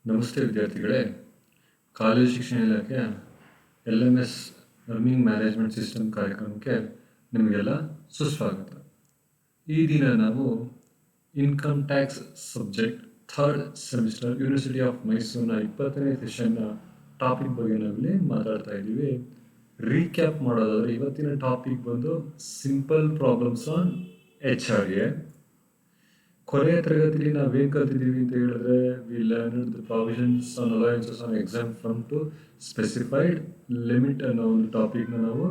ನಮಸ್ತೆ ವಿದ್ಯಾರ್ಥಿಗಳೇ. ಕಾಲೇಜು ಶಿಕ್ಷಣ ಇಲಾಖೆಯ LMS ಲರ್ನಿಂಗ್ ಮ್ಯಾನೇಜ್ಮೆಂಟ್ ಸಿಸ್ಟಮ್ ಕಾರ್ಯಕ್ರಮಕ್ಕೆ ನಿಮಗೆಲ್ಲ ಸುಸ್ವಾಗತ. ಈ ದಿನ ನಾವು income tax subject third semester university of ಮೈಸೂರಿನ 20ನೇ ಸೆಷನ್ನ ಟಾಪಿಕ್ ಬಗ್ಗೆ ನಾವಿಲ್ಲಿ ಮಾತಾಡ್ತಾ ಇದ್ದೀವಿ. ರೀಕ್ಯಾಪ್ ಮಾಡೋದಾದ್ರೆ ಇವತ್ತಿನ ಟಾಪಿಕ್ ಬಂದು ಸಿಂಪಲ್ ಪ್ರಾಬ್ಲಮ್ಸ್ ಆನ್ HRA. ಕೊನೆಯ ತರಗತಿಯಲ್ಲಿ ನಾವೇನು ಕಲ್ತಿದ್ದೀವಿ ಅಂತ ಹೇಳಿದ್ರೆ, we learned the provisions on allowances on exam from to specified limit ಅನ್ನೋ ಒಂದು ಟಾಪಿಕ್ನ ನಾವು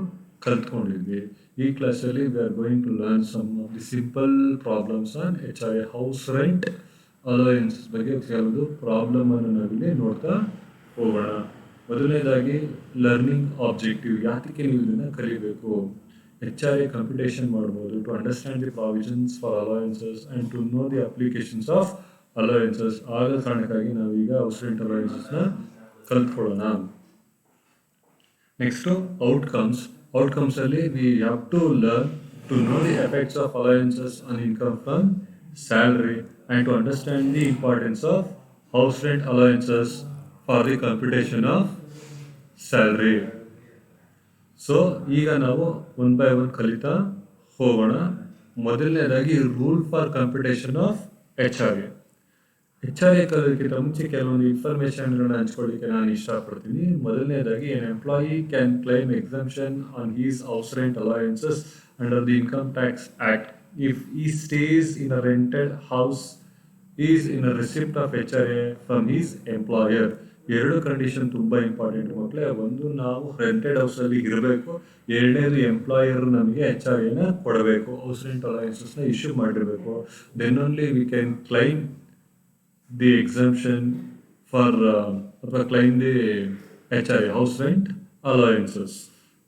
ಕಲ್ತ್ಕೊಂಡಿದ್ವಿ. ಈ ಕ್ಲಾಸಲ್ಲಿ we are going to learn some of the simple problems on HRA house rent allowances ಬಗ್ಗೆ ಕೆಲವು ಪ್ರಾಬ್ಲಮ್ ಅನ್ನು ನಾವಿಲ್ಲಿ ನೋಡ್ತಾ ಹೋಗೋಣ. ಮೊದಲನೇದಾಗಿ ಲರ್ನಿಂಗ್ ಆಬ್ಜೆಕ್ಟಿವ್, ಯಾತಕ್ಕೆ ನೀವು ಇದನ್ನು ಕಲಿಬೇಕು. HRA ಕಂಪ್ಯೂಟೇಷನ್ ಮಾಡ್ಬೋದು to understand the provisions for allowances and to know the applications of allowances. ಆದ ಕಾರಣಕ್ಕಾಗಿ ನಾವೀಗ ಹೌಸ್ ರೆಂಟ್ ಅಲಯನ್ಸಸ್ನ ಕಲ್ತ್ಕೊಳ್ಳೋಣ. ನೆಕ್ಸ್ಟು ಔಟ್ಕಮ್ಸ್ ಅಲ್ಲಿ we have to learn to know the effects of allowances on income from salary and to understand the importance of house rent allowances for the computation of salary. So ಈಗ ನಾವು one by one ಕಲಿತಾ ಹೋಗೋಣ. ಮೊದಲನೇದಾಗಿ rule for computation of HRA ಕಲಿಯೋದಕ್ಕಿಂತ ಮುಂಚೆ ಕೆಲವೊಂದು ಇನ್ಫಾರ್ಮೇಶನ್ಗಳನ್ನ ಹಂಚ್ಕೊಳ್ಳಿಕ್ಕೆ ನಾನು ಇಷ್ಟಪಡ್ತೀನಿ. ಮೊದಲನೇದಾಗಿ an employee can claim exemption on his house rent allowances under the income tax act if he stays in a rented house is in a receipt of HRA from his employer. ಎರಡು condition ತುಂಬಾ important ಮಕ್ಕಳೇ. ಒಂದು, ನಾವು rented ಹೌಸಲ್ಲಿ ಇರಬೇಕು. ಎರಡನೇದು, employer ನಮಗೆ HRA ಕೊಡಬೇಕು, house rent ಅಲಯನ್ಸಸ್ನ ಇಶ್ಯೂ ಮಾಡಿರಬೇಕು. Then only we can claim the exemption for ಅಥವಾ claim the HRA house rent allowances.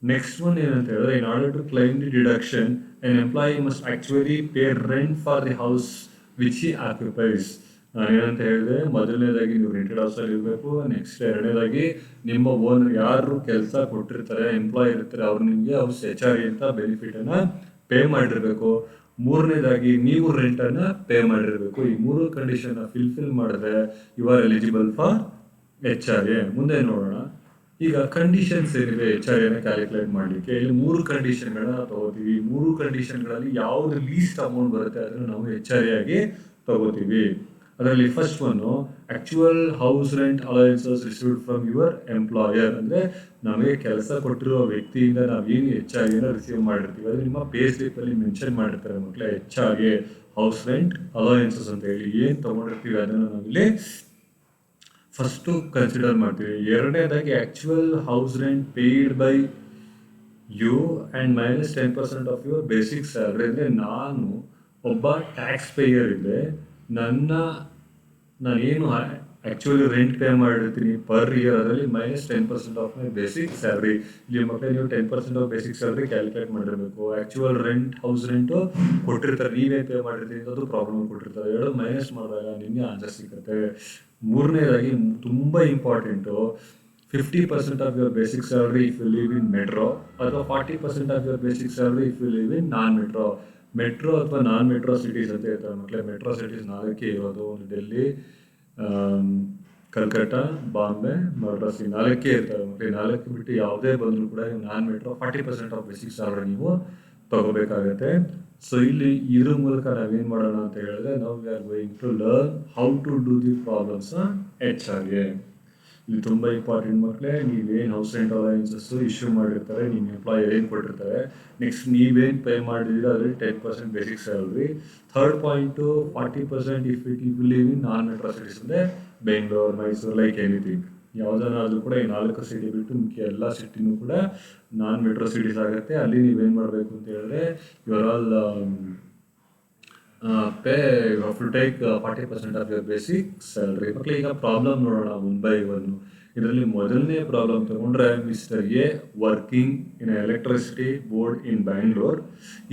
Next one ಏನಂತ ಹೇಳಿದ್ರೆ, in order to claim the deduction an employee must actually pay rent for the house which he occupies. ನಾನೇನಂತ ಹೇಳಿದೆ, ಮೊದಲನೇದಾಗಿ ನೀವು rented ಹೌಸಲ್ಲಿ ಇರಬೇಕು. Next ಎರಡನೇದಾಗಿ ನಿಮ್ಮ ಓನರ್ ಯಾರು ಕೆಲಸ ಕೊಟ್ಟಿರ್ತಾರೆ, ಎಂಪ್ಲಾಯ್ ಇರ್ತಾರೆ, ಅವ್ರು ನಿಮಗೆ ಹೌಸ್ HRA ಅಂತ ಬೆನಿಫಿಟನ್ನು ಪೇ ಮಾಡಿರಬೇಕು. ಮೂರನೇದಾಗಿ ನೀವು ರೆಂಟನ್ನು ಪೇ ಮಾಡಿರಬೇಕು. ಈ ಮೂರು ಕಂಡೀಷನ್ನ ಫಿಲ್ ಮಾಡಿದ್ರೆ you are eligible for HRA. ಮುಂದೆ ನೋಡೋಣ. ಈಗ ಕಂಡೀಷನ್ಸ್ ಏನಿದೆ HRA ಕ್ಯಾಲ್ಕುಲೇಟ್ ಮಾಡಲಿಕ್ಕೆ, ಇಲ್ಲಿ ಮೂರು ಕಂಡೀಷನ್ಗಳನ್ನ ತಗೋತೀವಿ. ಮೂರು ಕಂಡೀಷನ್ಗಳಲ್ಲಿ ಯಾವ್ದು ಲೀಸ್ಟ್ ಅಮೌಂಟ್ ಬರುತ್ತೆ ಅದನ್ನು ನಾವು HRA ಆಗಿ ತಗೋತೀವಿ. ಅದರಲ್ಲಿ first one, actual house rent alliances received from your employer. ಅಂದರೆ ನಮಗೆ ಕೆಲಸ ಕೊಟ್ಟಿರೋ ವ್ಯಕ್ತಿಯಿಂದ ನಾವೇನು HRA ರಿಸೀವ್ ಮಾಡಿರ್ತೀವಿ ಅದು ನಿಮ್ಮ ಪೇ ಸ್ಲಿಪ್ಪಲ್ಲಿ ಮೆನ್ಷನ್ ಮಾಡಿರ್ತಾರೆ ಮಕ್ಕಳೇ. HRA ಹೌಸ್ ರೆಂಟ್ ಅಲಯನ್ಸಸ್ ಅಂತ ಹೇಳಿ ಏನು ತೊಗೊಂಡಿರ್ತೀವಿ ಅದನ್ನು ನಾವಿಲ್ಲಿ ಫಸ್ಟು ಕನ್ಸಿಡರ್ ಮಾಡ್ತೀವಿ. ಎರಡನೇದಾಗಿ actual house rent paid by you and minus 10% of your basic salary. ಅಂದರೆ ನಾನು ಒಬ್ಬ ಟ್ಯಾಕ್ಸ್ ಪೇಯರ್ ಇದೆ, ನಾನೇನು ಆ್ಯಕ್ಚುಲಿ ರೆಂಟ್ ಪೇ ಮಾಡಿರ್ತೀನಿ ಪರ್ ಇಯರ್, ಅದರಲ್ಲಿ minus 10% of my basic salary. ಇಲ್ಲಿ ಮಕ್ಕಳೇ ನೀವು 10% ಆಫ್ ಬೇಸಿಕ್ ಸ್ಯಾಲ್ರಿ ಕ್ಯಾಲ್ಕುಲೇಟ್ ಮಾಡಿರಬೇಕು. ಆ್ಯಕ್ಚುಯಲ್ ರೆಂಟ್ ಹೌಸ್ ರೆಂಟು ಕೊಟ್ಟಿರ್ತಾರೆ, ನೀವೇ ಪೇ ಮಾಡಿರ್ತೀನಿ ಅದು ಪ್ರಾಬ್ಲಮ್ ಕೊಟ್ಟಿರ್ತಾರೆ. ಎರಡು ಮೈನಸ್ ಮಾಡಿದಾಗ ನಿಮಗೆ ಆನ್ಸರ್ ಸಿಗುತ್ತೆ. ಮೂರನೇದಾಗಿ ತುಂಬ important, 50% of your basic salary if you live in metro, ಅಥವಾ 40% of your basic salary if you live in non metro. Metro ಅಥವಾ ನಾನ್ ಮೆಟ್ರೋ ಸಿಟೀಸ್ ಅಂತ ಇರ್ತಾರೆ ಮಕ್ಕಳೇ. ಮೆಟ್ರೋ ಸಿಟೀಸ್ 4 ಇರೋದು, ಒಂದು ಡೆಲ್ಲಿ, ಕಲ್ಕಟ್ಟ, ಬಾಂಬೆ, ಮದ್ರಾಸ್. 4 ಇರ್ತವೆ ಮಕ್ಕಳೇ. 4 ಬಿಟ್ಟು ಯಾವುದೇ ಬಂದರೂ ಕೂಡ ನಾನ್ ಮೆಟ್ರೋ 40% ಆಫ್ ಬೇಸಿಕ್ ಸ್ಯಾಲ್ರಿ ನೀವು ತಗೋಬೇಕಾಗತ್ತೆ. ಸೊ ಇಲ್ಲಿ ಇದ್ರ ಮೂಲಕ ನಾವೇನು ಮಾಡೋಣ ಅಂತ ಹೇಳಿದ್ರೆ, ನಾವು we are going to learn how to do the problems HRA. ಇದು ತುಂಬ ಇಂಪಾರ್ಟೆಂಟ್ ಮಕ್ಕಳೇ. ನೀವೇನು ಹೌಸ್ ರೆಂಟ್ ಅಲಯನ್ಸಸ್ಸು ಇಶ್ಯೂ ಮಾಡಿರ್ತಾರೆ, ನಿಮ್ಮ ಎಂಪ್ಲಾಯರ್ ಏನು ಕೊಟ್ಟಿರ್ತಾರೆ, ನೆಕ್ಸ್ಟ್ ನೀವೇನು ಪೇ ಮಾಡಿದ್ರೆ ಅದರಲ್ಲಿ 10% basic salary. Third point 40% if you live in non metro cities, ಅಂದರೆ ಬೆಂಗಳೂರು, ಮೈಸೂರು, ಲೈಕ್ ಎನಿಥಿಂಗ್ ಯಾವುದನ್ನಾದರೂ ಕೂಡ ಈ 4 ಸಿಟಿ ಬಿಟ್ಟು ಮಿಕ್ಕ ಎಲ್ಲ ಸಿಟಿನೂ ಕೂಡ ನಾನ್ ಮೆಟ್ರೋ ಸಿಟೀಸ್ ಆಗುತ್ತೆ. ಅಲ್ಲಿ ನೀವೇನು ಮಾಡಬೇಕು ಅಂತ ಹೇಳಿದ್ರೆ, you are all pay you have to take 40% of your basic salary. ಮಕ್ಕಳು ಈಗ ಪ್ರಾಬ್ಲಮ್ ನೋಡೋಣ ಒನ್ ಬೈ ಒನ್. ಇದರಲ್ಲಿ ಮೊದಲನೇ ಪ್ರಾಬ್ಲಮ್ ತಗೊಂಡ್ರೆ, mister A working in electricity board in Bangalore,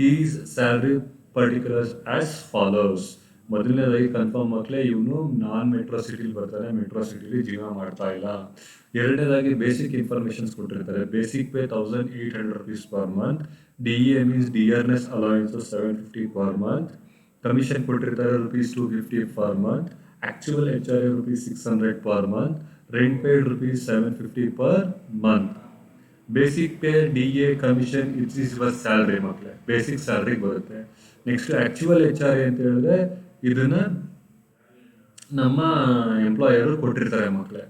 is salary particulars as follows. ಮೊದಲನೇದಾಗಿ ಕನ್ಫರ್ಮ್ ಮಕ್ಕಳೇ, ಇವನು ನಾನ್ ಮೆಟ್ರೋ ಸಿಟಿಲಿ ಬರ್ತಾನೆ, ಮೆಟ್ರೋ ಸಿಟಿಲಿ ಜೀವನ ಮಾಡ್ತಾ ಇಲ್ಲ. ಎರಡನೇದಾಗಿ ಬೇಸಿಕ್ ಇನ್ಫಾರ್ಮೇಷನ್ಸ್ ಕೊಟ್ಟಿರ್ತಾರೆ. Basic pay 1800 rupees per month. DEA means dearness allowances 750 per month. Commission ಕೊಟ್ಟಿರ್ತಾರೆ ₹250 per month. Actual HRA rupees 600 per month, rent paid rupees 750 per month. Basic pay D A commission is your salary ಮಕ್ಕಳೇ, basic salary ಬರುತ್ತೆ. Next actual H R A ಅಂತ ಹೇಳಿದ್ರೆ ಇದನ್ನ ನಮ್ಮ employer ಕೊಟ್ಟಿರ್ತಾರೆ ಮಕ್ಕಳೇ.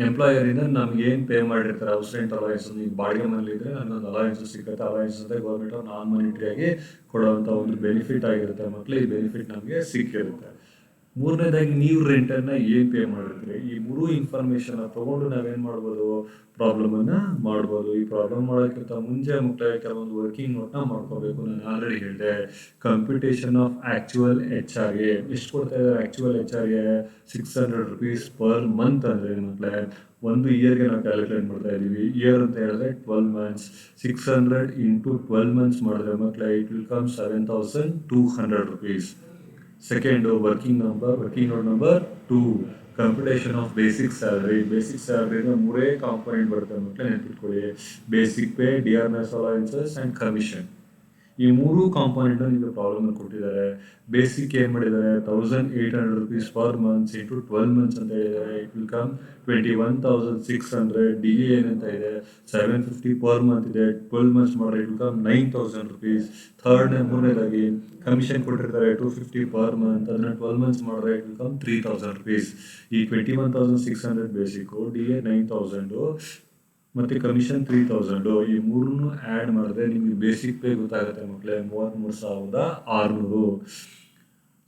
ಎಂಪ್ಲಾಯರಿಂದ ನಮ್ಗೆ ಏನು ಪೇ ಮಾಡಿರ್ತಾರೆ ಹೌಸ್ ರೆಂಟ್ ಅಲವೆನ್ಸ್, ಈಗ ಬಾಡಿಗೆ ಮನೇಲಿ ಇದ್ರೆ ನನಗೊಂದು ಅಲವೆನ್ಸ್ ಸಿಗುತ್ತೆ. ಅಲವೆನ್ಸ್ ಅಂದರೆ ಗೌರ್ಮೆಂಟ್ ಅವ್ರು ನಾನ್ ಮಾನಿಟರಿಯಾಗಿ ಕೊಡುವಂಥ ಒಂದು ಬೆನಿಫಿಟ್ ಆಗಿರುತ್ತೆ ಮಕ್ಕಳು. ಈ ಬೆನಿಫಿಟ್ ನಮಗೆ ಸಿಕ್ಕಿರುತ್ತೆ. ಮೂರನೇದಾಗಿ ನೀವು ರೆಂಟನ್ನು ಏನು ಪೇ ಮಾಡಿರ್ತೀರಿ, ಈ ಮೂರು ಇನ್ಫಾರ್ಮೇಷನ್ ತೊಗೊಂಡು ನಾವೇನು ಮಾಡ್ಬೋದು, ಪ್ರಾಬ್ಲಮನ್ನು ಮಾಡ್ಬೋದು. ಈ ಪ್ರಾಬ್ಲಮ್ ಮಾಡೋಕ್ಕಿಂತ ಮುಂಚೆ ಮುಖ್ಯವಾಗಿ ಕೆಲವೊಂದು ವರ್ಕಿಂಗ್ ನೋಟ್ನ ಮಾಡ್ಕೋಬೇಕು. ನಾನು ಆಲ್ರೆಡಿ ಹೇಳಿದೆ, computation of actual H R A ಎಷ್ಟು ಕೊಡ್ತಾ ಇದ್ದಾರೆ. Actual H R A 600 rupees per month ಅಂದರೆ ಮಕ್ಕಳೇ ಒಂದು ಇಯರ್ಗೆ ನಾವು ಕ್ಯಾಲ್ಕುಲೇಟ್ ಮಾಡ್ತಾ ಇದ್ದೀವಿ. ಇಯರ್ ಅಂತ ಹೇಳಿದ್ರೆ 12 months, 600 into 12 months ಮಾಡಿದ್ರೆ ಮಕ್ಕಳೇ it will come 7200 rupees. Second working note number 2, computation of basic salary. Basic ಸ್ಯಾಲ್ರಿನ ಮೂರೇ ಕಾಂಪೊನೆಂಟ್ ಬರುತ್ತೆ ಮಕ್ಕಳೇ, ನೆನ್ಪಿಟ್ಕೊಳ್ಳಿ. Basic pay, dearness allowances and commission. ಈ ಮೂರು ಕಾಂಪೊನೆಂಟ್ ನಿಮಗೆ ಪ್ರಾಬ್ಲಮ್ ಕೊಟ್ಟಿದ್ದಾರೆ. ಬೇಸಿಕ್ ಏನು ಮಾಡಿದ್ದಾರೆ, 1800 rupees per months into 12 months ಅಂತ ಹೇಳಿದ್ದಾರೆ. It will come 21,600. D A ಏನಂತ ಇದೆ 750 ಪರ್ ಮಂತ್ ಇದೆ. 12 months ಮಾಡಿದ್ರೆ ಇಟ್ ವಿಲ್ ಕಮ್ 9,000 rupees. ಮೂರನೇದಾಗಿ ಕಮಿಷನ್ ಕೊಟ್ಟಿರ್ತಾರೆ 250 ಪರ್ ಮಂತ್, ಅದನ್ನ 12 months ಮಾಡಿದ್ರೆ ಇಟ್ ವಿಲ್ ಕಮ್ 3,000 rupees. ಈ 21,600 ಬೇಸಿಕ್ಕು, ಡಿ ಎ 9,000 ಮತ್ತು ಕಮಿಷನ್ 3,000. ಈ ಮೂರನ್ನು ಆ್ಯಡ್ ಮಾಡಿದ್ರೆ ನಿಮಗೆ ಬೇಸಿಕ್ ಪೇ ಗೊತ್ತಾಗುತ್ತೆ ಮಕ್ಕಳೇ, 33,600.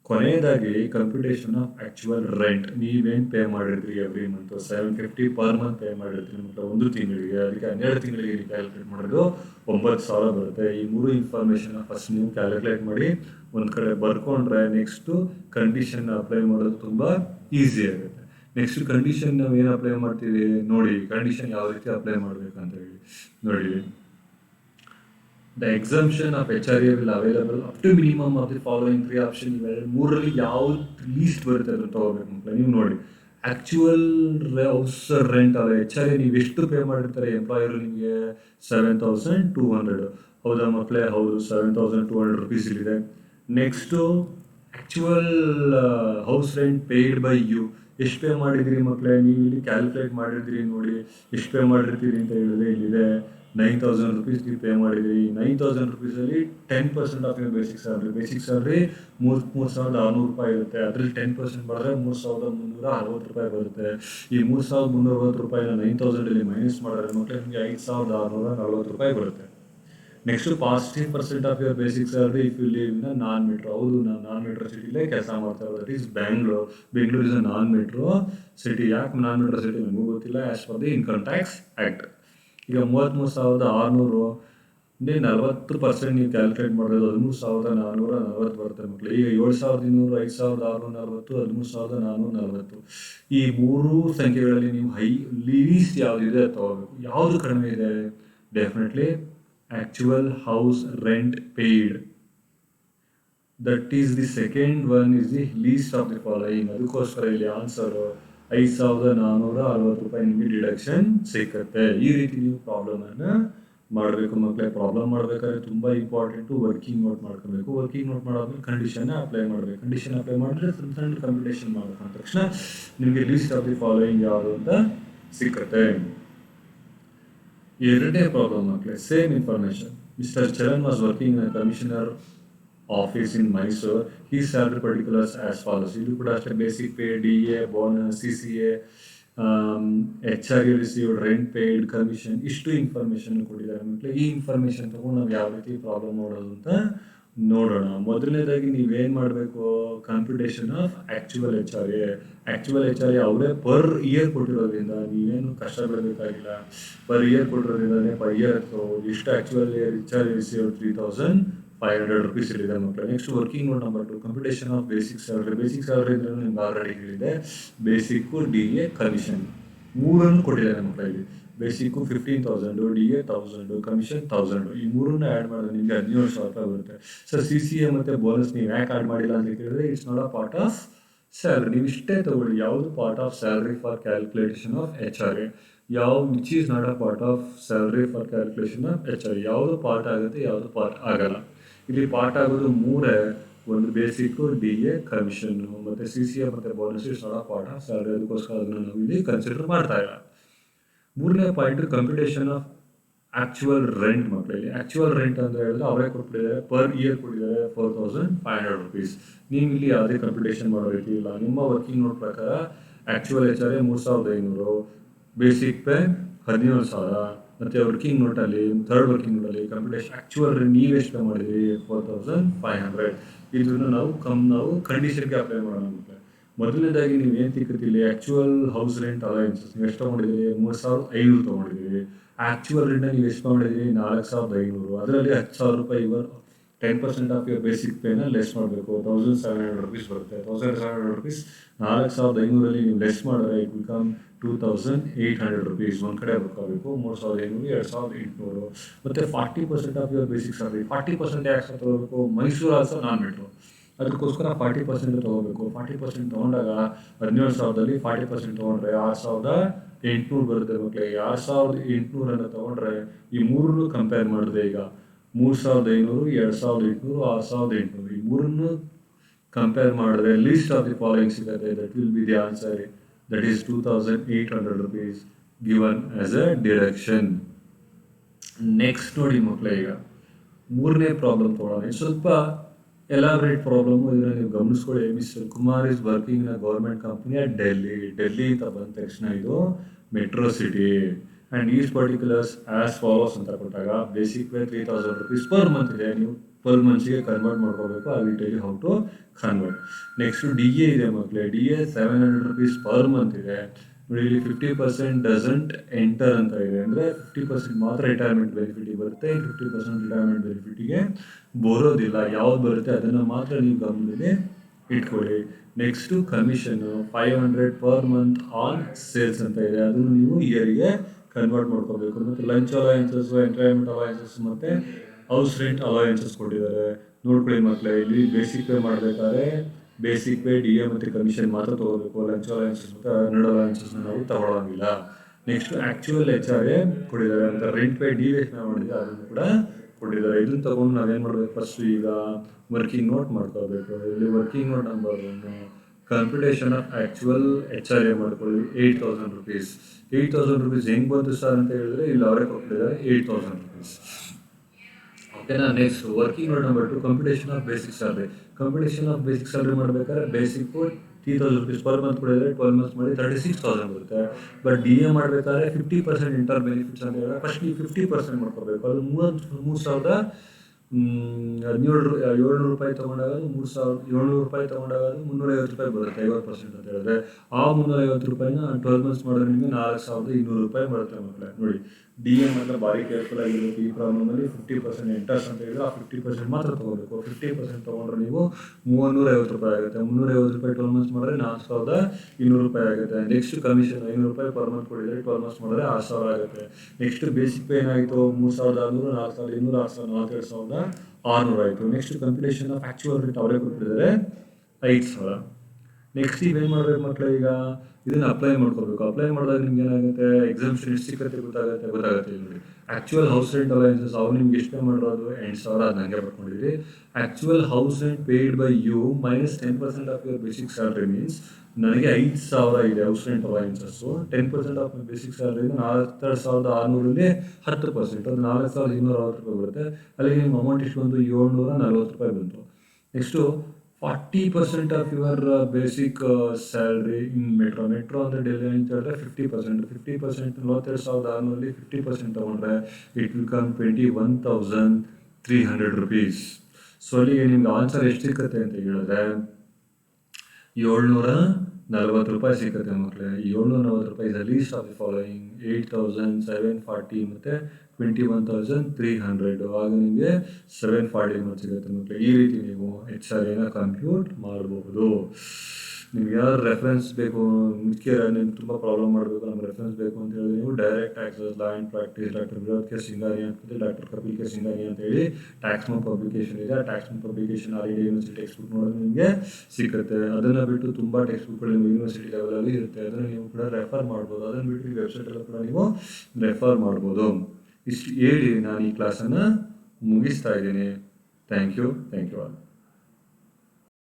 ಕೊನೆಯದಾಗಿ ಕಂಪ್ಯೂಟೇಷನ್ ಆಫ್ ಆ್ಯಕ್ಚುಯಲ್ ರೆಂಟ್. ನೀವೇನು ಪೇ ಮಾಡಿರ್ತೀರಿ every month 750 per month pay ಮಾಡಿರ್ತೀರಿ ಮಕ್ಕಳೇ ಒಂದು ತಿಂಗಳಿಗೆ. ಅದಕ್ಕೆ 12 ತಿಂಗಳಿಗೆ ಕ್ಯಾಲ್ಕುಲೇಟ್ ಮಾಡೋದು 9,000 ಬರುತ್ತೆ. ಈ ಮೂರು ಇನ್ಫಾರ್ಮೇಷನ್ ಫಸ್ಟ್ ನೀವು ಕ್ಯಾಲ್ಕುಲೇಟ್ ಮಾಡಿ ಒಂದು ಕಡೆ ಬರ್ಕೊಂಡ್ರೆ ನೆಕ್ಸ್ಟು ಕಂಡೀಷನ್ ಅಪ್ಲೈ ಮಾಡೋದು ತುಂಬ ಈಸಿ ಆಗುತ್ತೆ. ನೆಕ್ಸ್ಟ್ ಕಂಡೀಷನ್ ನಾವು ಏನು ಅಪ್ಲೈ ಮಾಡ್ತೀವಿ ನೋಡಿ, ಕಂಡೀಷನ್ ಯಾವ ರೀತಿ ಅಪ್ಲೈ ಮಾಡಬೇಕಂತ ಹೇಳಿ ನೋಡಿ. The exemption of H R A will available up to minimum of the following 3 option. ಇವೆರಡು ಮೂರಲ್ಲಿ ಯಾವ್ದು ಲೀಸ್ಟ್ ಬರುತ್ತೆ ಅದನ್ನು ತಗೋಬೇಕು ಮಕ್ಕಳು. ನೀವು ನೋಡಿ, ಆ್ಯಕ್ಚುಯಲ್ ಹೌಸ್ ರೆಂಟ್ ಅಲ್ಲ ಎಚ್ ಆರ್ ಎ ನೀವು ಎಷ್ಟು ಪೇ ಮಾಡಿರ್ತಾರೆ ಎಂಪ್ಲಾಯರು ನಿಮಗೆ 7,200. ಹೌದಾ ಮಕ್ಕಳೇ? ಹೌದು, 7,200 rupees ಇಲ್ಲಿದೆ. Next actual house rent paid by you. ಎಷ್ಟು ಪೇ ಮಾಡಿದ್ದೀರಿ ಮಕ್ಕಳೇ, ನೀವು ಇಲ್ಲಿ ಕ್ಯಾಲ್ಕುಲೇಟ್ ಮಾಡಿರ್ತೀರಿ ನೋಡಿ ಎಷ್ಟು ಪೇ ಮಾಡಿರ್ತೀರಿ ಅಂತ ಹೇಳಿದ್ರೆ ಇಲ್ಲಿದೆ 9,000 rupees ನೀವು ಪೇ ಮಾಡಿದ್ದೀರಿ. 9,000 rupeesಲ್ಲಿ 10% of your basic salary. Basic salary 3,600 ರೂಪಾಯಿ ಇರುತ್ತೆ. ಅದರಲ್ಲಿ 10% ಮಾಡಿದ್ರೆ 3,360 ರೂಪಾಯಿ ಬರುತ್ತೆ. ಈ 3,360 ರೂಪಾಯಿನ 9,000ಅಲ್ಲಿ ಮೈನಸ್ ಮಾಡಿದ್ರೆ ಮಕ್ಕಳೇ ನಿಮಗೆ 5,640 ರೂಪಾಯಿ ಬರುತ್ತೆ. Next 40% of your basic salary if you live in non metro. ಹೌದು, ನಾವು ನಾನ್ ಮೆಟ್ರೋ ಸಿಟಿಲೇ ಕೆಲಸ ಮಾಡ್ತಾ ಇರೋದು. That is Bengaluru. Bengaluru is a non metro city. ಯಾಕೆ ನಾನ್ ಮೆಟ್ರೋ ಸಿಟಿ ನನಗೂ ಗೊತ್ತಿಲ್ಲ. As per the income tax act. ಈಗ 33,600 40% ನೀವು ಕ್ಯಾಲ್ಕುಲೇಟ್ ಮಾಡೋದು 13,440 ಬರುತ್ತೆ ಮಕ್ಕಳು. ಈಗ 7,200, 5,640, 13,440. ಈ ಮೂರು ಸಂಖ್ಯೆಗಳಲ್ಲಿ ನೀವು ಲೀಸ್ಟ್ ಯಾವುದಿದೆ ಅದು ತಗೋಬೇಕು. ಯಾವುದು ಕಡಿಮೆ ಇದೆ? Definitely actual house rent paid. That is the second one is the least of the following. ಅದಕ್ಕೋಸ್ಕರ ಇಲ್ಲಿ ಆನ್ಸರ್ 5,460 ರೂಪಾಯಿ ನಿಮಗೆ ಡಿಡಕ್ಷನ್ ಸಿಕ್ಕತ್ತೆ. ಈ ರೀತಿ ನೀವು ಪ್ರಾಬ್ಲಮನ್ನು ಮಾಡಬೇಕು ಮಕ್ಕಳೇ. ಪ್ರಾಬ್ಲಮ್ ಮಾಡಬೇಕಾದ್ರೆ ತುಂಬ ಇಂಪಾರ್ಟೆಂಟು ವರ್ಕಿಂಗ್ ನೋಟ್ ಮಾಡ್ಕೋಬೇಕು. ವರ್ಕಿಂಗ್ ನೋಟ್ ಮಾಡಾದ್ಮೇಲೆ ಕಂಡೀಷನ್ನ ಅಪ್ಲೈ ಮಾಡಬೇಕು. ಕಂಡೀಷನ್ ಅಪ್ಲೈ ಮಾಡಿದ್ರೆ ಸಣ್ಣ ಕಂಪ್ಯೂಟೇಷನ್ ಮಾಡಬೇಕು ಅಂದ ತಕ್ಷಣ ನಿಮಗೆ ಲೀಸ್ಟ್ ಆಫ್ ದಿ ಫಾಲೋಯಿಂಗ್ ಯಾವುದು ಅಂತ ಸಿಕ್ಕತ್ತೆ. ಎರಡನೇ ಪ್ರಾಬ್ಲಮ್ ಮಕ್ಕಳೇ, same information. Mister Charan was working in commissioner office in Mysuru. He salary particulars as follows. ಇದು ಕೂಡ ಅಷ್ಟೇ, basic pay, D A, bonus, C C A, H R A received, rent paid, commission, ಇಷ್ಟು information ಕೊಟ್ಟಿದ್ದಾರೆ ಮಕ್ಕಳೇ. ಈ information ತಗೊಂಡು ನಾವು ಯಾವ ರೀತಿ ಪ್ರಾಬ್ಲಮ್ ಮಾಡೋದು ಅಂತ ನೋಡೋಣ. ಮೊದಲನೇದಾಗಿ ನೀವೇನು ಮಾಡಬೇಕು, computation of actual H R A. Actual H R A ಅವರೇ ಪರ್ ಇಯರ್ ಕೊಟ್ಟಿರೋದ್ರಿಂದ ನೀವೇನು ಕಷ್ಟ ಬೀಳಬೇಕಾಗಿಲ್ಲ. ಪರ್ ಇಯರ್ ಕೊಟ್ಟಿರೋದ್ರಿಂದ ಪರ್ ಇಯರ್ ಇಷ್ಟು actual H R A receive 3,500 rupees ಇಲ್ಲಿದೆ ಮಕ್ಕಳು. Next working note number 2, computation of basic salary. Basic salary ಅಂದರೆ ನಿಮ್ಗೆ ಆಲ್ರೆಡಿ ಹೇಳಿದೆ, ಬೇಸಿಕ್ಕು, ಡಿ ಎ, ಕಮಿಷನ್ ಮೂರನ್ನು ಕೊಟ್ಟಿದ್ದಾರೆ ಮಕ್ಕಳಿಗೆ. Basic 15,000, D A 1,000, commission 1,000. ಈ ಮೂರನ್ನು ಆ್ಯಡ್ ಮಾಡಿದ್ರೆ ನಿಮಗೆ 17,000 ರೂಪಾಯಿ ಬರುತ್ತೆ. ಸರ್ ಸಿ ಸಿ ಎ ಮತ್ತು ಬೋನಸ್ ನೀವು ಯಾಕೆ ಆ್ಯಡ್ ಮಾಡಿಲ್ಲ ಅಂತ ಕೇಳಿದ್ರೆ it's not a part of salary. ನೀವು ಇಷ್ಟೇ ತಗೊಳ್ಳಿ, ಯಾವುದು part of salary for calculation of H R A, which is not a part of salary for calculation of H R A. ಯಾವುದು ಪಾರ್ಟ್ ಆಗುತ್ತೆ, ಯಾವುದು ಪಾರ್ಟ್ ಆಗಲ್ಲ. ಇಲ್ಲಿ ಪಾರ್ಟ್ ಆಗೋದು ಮೂರೇ, ಒಂದು ಬೇಸಿಕ್, ಡಿ ಎ, ಕಮಿಷನ್ ಮತ್ತು ಸಿ ಸಿ ಎ ಮತ್ತು bonus is not a part of salary, ಅದಕ್ಕೋಸ್ಕರ ಅದನ್ನು ನಾವು ಇಲ್ಲಿ ಕನ್ಸಿಡರ್ ಮಾಡ್ತಾ ಇಲ್ಲ. ಮೂರನೇ point computation of actual rent. ಮಕ್ಕಳಿಗೆ ಆಕ್ಚುಯಲ್ ರೆಂಟ್ ಅಂತ ಹೇಳಿದ್ರೆ ಅವರೇ ಕೊಟ್ಟಿದ್ದಾರೆ, ಪರ್ ಇಯರ್ ಕೊಟ್ಟಿದ್ದಾರೆ 4500 rupees. ನೀವು ಇಲ್ಲಿ ಯಾವುದೇ ಕಂಪ್ಯೂಟೇಷನ್ ಮಾಡಬೇಕಿಲ್ಲ. ನಿಮ್ಮ ವರ್ಕಿಂಗ್ ನೋಟ್ ಪ್ರಕಾರ actual H R A 3500, basic pay 17,000, ಮತ್ತು ವರ್ಕಿಂಗ್ ನೋಟಲ್ಲಿ ಥರ್ಡ್ ವರ್ಕಿಂಗ್ ನೋಟಲ್ಲಿ ಕಂಪ್ಯೂಟೇಷನ್ ಆಕ್ಚುಯಲ್ ನೀವು ಎಷ್ಟು ಪೇ ಮಾಡಿದ್ರಿ 4500. ಇದನ್ನು ನಾವು ಕಂಡೀಷನ್ಗೆ ಅಪ್ಲೈ ಮಾಡೋಣ. ಮೊದಲನೇದಾಗಿ ನೀವು ಏನು ತಿಕ್ಕತ್ತಿಲ್ಲ, ಆಕ್ಚುಯಲ್ ಹೌಸ್ ರೆಂಟ್ ಅಲೈನ್ಸಸ್ ನೀವು ಎಷ್ಟು ತೊಗೊಂಡಿದ್ದೀರಿ 3500 ತೊಗೊಂಡಿದ್ದೀರಿ. ಆಕ್ಚುಯಲ್ ರೆಂಟ್ ನೀವು ಎಷ್ಟು ಮಾಡಿದ್ದೀರಿ 4500. ಅದರಲ್ಲಿ 10,000 ರೂಪಾಯಿ ಇವರು 10% ಆಫ್ ಯುವರ್ ಬೇಸಿಕ್ ಪೇನ ಲೆಸ್ ಮಾಡಬೇಕು. 1700 rupees ಬರುತ್ತೆ. 1700 rupees 4500 ನೀವು ಲೆಸ್ ಮಾಡಿದ್ರೆ ಇಟ್ ವಿಲ್ ಕಮ್ 2800 rupees. ಒಂದು ಕಡೆ ಬರ್ಕೋಬೇಕು. 3500, 2800. ಮತ್ತು 40% ಆಫ್ ಯುವರ್ ಬೇಸಿಕ್ ಸ್ಯಾಲರಿ. 40% ಯಾಕೆ ತೊಗೋಬೇಕು? ಮೈಸೂರು ಆಲ್ಸೋ ನಾನ್ ಮೆಟ್ರೋ, ಅದಕ್ಕೋಸ್ಕರ 40% ತೊಗೋಬೇಕು. 40% ತೊಗೊಂಡಾಗ 17,000ದಲ್ಲಿ 40% ತೊಗೊಂಡ್ರೆ 6,800 ಬರುತ್ತೆ ಮಕ್ಕಳಿಗೆ. 6,800 ತೊಗೊಂಡ್ರೆ ಈ ಮೂರನ್ನು ಕಂಪೇರ್ ಮಾಡಿದ್ರೆ ಈಗ 3,500, 2,800, 6,800 ಈ ಮೂರನ್ನು ಕಂಪೇರ್ ಮಾಡಿದ್ರೆ ಲೀಸ್ಟ್ ಆಫ್ ದಿ ಫಾಲೋಯಿಂಗ್ ಸಿಗುತ್ತೆ. That will be the answer. That is 2,800 rupees given as a deduction. Next ನೋಡಿ ಮಕ್ಕಳೇ, ಈಗ ಮೂರನೇ ಪ್ರಾಬ್ಲಮ್ ತೊಗೊಳ್ಳೋಣ. ಸ್ವಲ್ಪ ಎಲಾಬ್ರೇಟ್ ಪ್ರಾಬ್ಲಮ್ಮು. ಇದನ್ನು ನೀವು ಗಮನಿಸ್ಕೊಳ್ಳಿ. Mister Kumar is working in a government company at Delhi ಅಂತ ಬಂದ ತಕ್ಷಣ ಇದು metro city and is particulars as follows ಅಂತ ಕೊಟ್ಟಾಗ basic pay 3,000 rupees per month ಇದೆ. ನೀವು ಪರ್ ಮಂತ್ಗೆ ಕನ್ವರ್ಟ್ ಮಾಡ್ಕೋಬೇಕು. I will tell you how to convert. Next D A ಇದೆ ಮಕ್ಕಳೇ. D A 700 rupees per month ಇದೆ. ನೋಡಿ ಇಲ್ಲಿ 50% ಡಸಂಟ್ ಎಂಟರ್ ಅಂತ ಇದೆ. ಅಂದರೆ 50% ಮಾತ್ರ ರಿಟೈರ್ಮೆಂಟ್ ಬೆನಿಫಿಟಿಗೆ ಬರುತ್ತೆ. 50% ರಿಟೈರ್ಮೆಂಟ್ ಬೆನಿಫಿಟಿಗೆ ಬರೋದಿಲ್ಲ. ಯಾವ್ದು ಬರುತ್ತೆ ಅದನ್ನು ಮಾತ್ರ ನೀವು ಗಮನದಲ್ಲಿ ಇಟ್ಕೊಳ್ಳಿ. Next commission 500 per month on sales ಅಂತ ಇದೆ. ಅದನ್ನು ನೀವು ಇಯರಿಗೆ ಕನ್ವರ್ಟ್ ಮಾಡ್ಕೋಬೇಕು. ಮತ್ತು ಲಂಚ್ ಅಲಯನ್ಸಸ್, ಎಂಟರ್ಟೈನ್ಮೆಂಟ್ ಅಲಯನ್ಸಸ್ ಮತ್ತು ಹೌಸ್ ರೆಂಟ್ ಅಲಯನ್ಸಸ್ ಕೊಟ್ಟಿದ್ದಾರೆ. ನೋಡ್ಕೊಳ್ಳಿ ಮಕ್ಕಳೇ, ಇಲ್ಲಿ ಬೇಸಿಕ್ ಪೇ ಮಾಡಬೇಕಾದ್ರೆ ಬೇಸಿಕ್ ಪೇ, ಡಿ ಎ ಮತ್ತು ಕಮಿಷನ್ ಮಾತ್ರ ತೊಗೋಬೇಕು. ಲಂಚ್ ಅಲಯನ್ಸಸ್ ಮತ್ತು ಅರ್ನಡ್ ಅಲಯನ್ಸಸ್ನ ನಾವು ತಗೊಳ್ಳೋಂಗಿಲ್ಲ. Next actual H R A ಕೊಟ್ಟಿದ್ದಾರೆ ಅಂತ ರೆಂಟ್ ಪೇ ಡಿ ಎಸ್ ಮಾಡಿದ್ರೆ ಅದನ್ನು ಕೂಡ ಕೊಟ್ಟಿದ್ದಾರೆ. ಇದನ್ನು ತೊಗೊಂಡು ನಾವೇನು ಮಾಡಬೇಕು? ಫಸ್ಟ್ ಈಗ ವರ್ಕಿಂಗ್ ನೋಟ್ ಮಾಡ್ಕೋಬೇಕು. ಇಲ್ಲಿ working note number 1 computation of actual H R A ಮಾಡ್ಕೊಳ್ಳಿ 8,000 rupees. 8,000 rupees ಹೆಂಗೆ ಬಂತು ಸರ್ ಅಂತ ಹೇಳಿದ್ರೆ ಇಲ್ಲಿ ಅವರೇ ಕೊಟ್ಟಿದ್ದಾರೆ 8,000 rupees. ಓಕೆನಾ? Next working note number 2 computation of basic salary. Computation of basic salary ಮಾಡಬೇಕಾದ್ರೆ ಬೇಸಿಕ್ 3,000 rupees ಪರ್ ಮಂತ್ ಕೊಡಿದರೆ 12 months ಮಾಡಿ 36,000 ಬರುತ್ತೆ. ಬಟ್ ಡಿ ಎ ಮಾಡಬೇಕಾದ್ರೆ 50% ಇಂಟರ್ ಬೆನಿಫಿಟ್ಸ್ ಅಂತ ಹೇಳಿದ್ರೆ ಫಸ್ಟ್ ನೀವು 50% ಮಾಡ್ಕೋಬೇಕು. ಅದು 3,700 ರೂಪಾಯಿ ತೊಗೊಂಡಾಗ 3,700 ರೂಪಾಯಿ ತೊಗೊಂಡಾಗ 350 ರೂಪಾಯಿ ಬರುತ್ತೆ. 50% ಅಂತ ಹೇಳಿದ್ರೆ ಆ 350 ರೂಪಾಯಿನ 12 months ಮಾಡಿದ್ರೆ ನಿಮಗೆ 4,200 ರೂಪಾಯಿ ಬರುತ್ತೆ ಮಕ್ಕಳೇ. ನೋಡಿ, ಡಿ ಎ ಮಾತ್ರ ಭಾರಿ ಕೇರ್ಫುಲ್ ಆಗಿರುತ್ತೆ. ಈ ಪ್ರಾಬ್ಲಮಲ್ಲಿ 50% ಇಂಟ್ರೆಸ್ಟ್ ಅಂತ ಹೇಳಿದ್ರೆ ಆ 50% ಮಾತ್ರ ತೊಗೋಬೇಕು. 50% ತೊಗೊಂಡ್ರೆ ನೀವು 350 ರೂಪಾಯಿ ಆಗುತ್ತೆ. 350 ರೂಪಾಯಿ 12 months ಮಾಡಿದ್ರೆ 4,200 ರೂಪಾಯಿ ಆಗುತ್ತೆ. ನೆಕ್ಸ್ಟ್ ಕಮಿಷನ್ 500 ರೂಪಾಯಿ ಪರ್ ಮಂತ್ ಕೊಡಿದರೆ 12 months ಮಾಡಿದ್ರೆ 6,000 ಆಗುತ್ತೆ. ನೆಕ್ಸ್ಟ್ ಬೇಸಿಕ್ ಪೇ ಏನಾಯಿತು? 3,600, 4,200, 4,600 ಆಯಿತು. Next computation of actual rate ಅವರೇ ಕೊಟ್ಟಿದ್ದಾರೆ 5,000. ನೆಕ್ಸ್ಟ್ ಇವೇನು ಮಾಡಬೇಕು ಮಕ್ಕಳು? ಈಗ ಇದನ್ನು ಅಪ್ಲೈ ಮಾಡ್ಕೋಬೇಕು. ಅಪ್ಲೈ ಮಾಡಿದಾಗ ನಿಮ್ಗೆ ಏನಾಗುತ್ತೆ? ಎಕ್ಸಾಮ್ಷನ್ ಎಷ್ಟು ಸಿಕ್ಕತ್ತೆ ಗೊತ್ತಾಗುತ್ತೆ. ನೋಡಿ, ಆ್ಯಕ್ಚುಯಲ್ ಹೌಸ್ ರೆಂಟ್ ಅಲೈನ್ಸಸ್ ಅವ್ರು ನಿಮ್ಗೆ ಎಷ್ಟು ಪೇ ಮಾಡಿರೋದು 8,000. ಅದು ನನಗೆ ಬರ್ಕೊಂಡಿದ್ದೀರಿ. Actual house rent paid by you minus 10% of your basic salary means ನನಗೆ 5,000 ಇದೆ house rent allowances. 10% of my basic salary 42,600ರಲ್ಲಿ 10%, ಅದು 4,260 ರೂಪಾಯಿ ಬರುತ್ತೆ. ಅಲ್ಲಿಗೆ ನಿಮ್ಮ ಅಮೌಂಟ್ ಎಷ್ಟು ಬಂತು? 740 ರೂಪಾಯಿ ಬಂತು. Next 40% of your basic salary in metro ಅಂದರೆ ಡೆಲ್ಲಿ ಅಂತ ಹೇಳಿದ್ರೆ 50%. 42,600ರಲ್ಲಿ 50% ತೊಗೊಂಡ್ರೆ it will come 21,300 rupees. So ಅಲ್ಲಿಗೆ ನಿಮ್ಗೆ ಆನ್ಸರ್ ಎಷ್ಟು ಸಿಕ್ಕತ್ತೆ ಅಂತ ಹೇಳಿದ್ರೆ 740 ರೂಪಾಯಿ ಸಿಕ್ಕತ್ತೆ ಮಕ್ಕಳೇ. 740 ರೂಪಾಯಿ is the least of the following 8,740 ಮತ್ತು 21,300. ಆಗ ನಿಮಗೆ 740 ಸಿಗುತ್ತೆ ಮಕ್ಕಳೇ. ಈ ರೀತಿ ನೀವು ಎಚ್ ಆರ್ ಎನ ಕಂಪ್ಯೂಟ್ ಮಾಡಬಹುದು. ನಿಮ್ಗೆ ಯಾರು ರೆಫರೆನ್ಸ್ ಬೇಕು, ಮುಖ್ಯ ನಿಮ್ಗೆ ತುಂಬ ಪ್ರಾಬ್ಲಮ್ ಮಾಡಬೇಕು, ನಮ್ಗೆ ರೆಫರೆನ್ಸ್ ಬೇಕು ಅಂತ ಹೇಳಿ ನೀವು direct taxes law and practice doctor Vinod K Singhani ಅಂತ ಡಾಕ್ಟರ್ ಕಪಿಲ್ ಕೆ ಸಿಂಗಾನಿ ಅಂತೇಳಿ ಟ್ಯಾಕ್ಸ್ಮನ್ ಪಬ್ಲಿಕೇಶನ್ ಇದೆ. ಆ Taxmann publication all India university text book ನೋಡೋದು ನಿಮಗೆ ಸಿಗುತ್ತೆ. ಅದನ್ನು ಬಿಟ್ಟು ತುಂಬ ಟೆಕ್ಸ್ಟ್ ಬುಕ್ಗಳು ನಿಮ್ಮ ಯೂನಿವರ್ಸಿಟಿ ಲೆವೆಲಲ್ಲಿ ಇರುತ್ತೆ. ಅದನ್ನು ನೀವು ಕೂಡ ರೆಫರ್ ಮಾಡ್ಬೋದು. ಅದನ್ನು ಬಿಟ್ಟು ಈ ವೆಬ್ಸೈಟಲ್ಲೂ ಕೂಡ ನೀವು ರೆಫರ್ ಮಾಡ್ಬೋದು. ಇಷ್ಟು ಹೇಳಿ ನಾನು ಈ ಕ್ಲಾಸನ್ನು ಮುಗಿಸ್ತಾ ಇದ್ದೀನಿ. Thank you all.